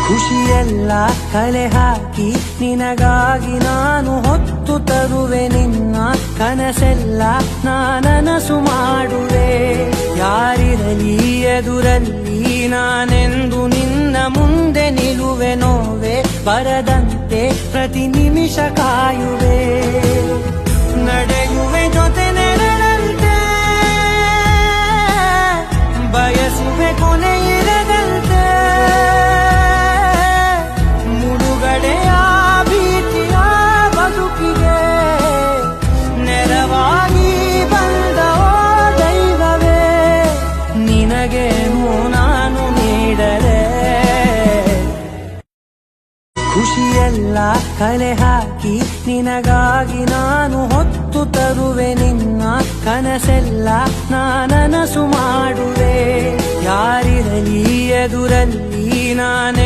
ಖುಷಿಯೆಲ್ಲ ಕಲೆ ಹಾಕಿ ನಿನಗಾಗಿ ನಾನು ಹೊತ್ತು ತರುವೆ ನಿನ್ನ ಕನಸೆಲ್ಲ ನಾನನಸು ಮಾಡುವೆ. ಯಾರಿರಲಿ ಎದುರಲ್ಲಿ ನಾನೆಂದು ನಿನ್ನ ಮುಂದೆ ನಿಲ್ಲುವೆ. ನೋವೆ ಬರದಂತೆ ಪ್ರತಿ ನಿಮಿಷ ಕಾಯುವೆ. ನಡೆಯುವೆ ಜೊತೆ ನೆರಳಂತೆ, ಬಯಸುವೆ ಕೊನೆ ಇರದಂತೆ. ಮುಳುಗಡೆಯ ಭೀತಿಯ ಬದುಕಿಗೆ ನೆರವಾಗಿ ಬಂದ ದೈವವೇ, ನಿನಗೇನು ನಾನು ನೀಡಲೆ. ಖುಷಿಯೆಲ್ಲ ಕಲೆ ಹಾಕಿ ನಿನಗಾಗಿ ನಾನು ಹೊತ್ತು ತರುವೆ ನಿನ್ನ ಕನಸೆಲ್ಲ ನಾನನಸು ಮಾಡುವೆ. ಯಾರಿರಲಿ ಎದುರಲ್ಲಿ ನಾನೇ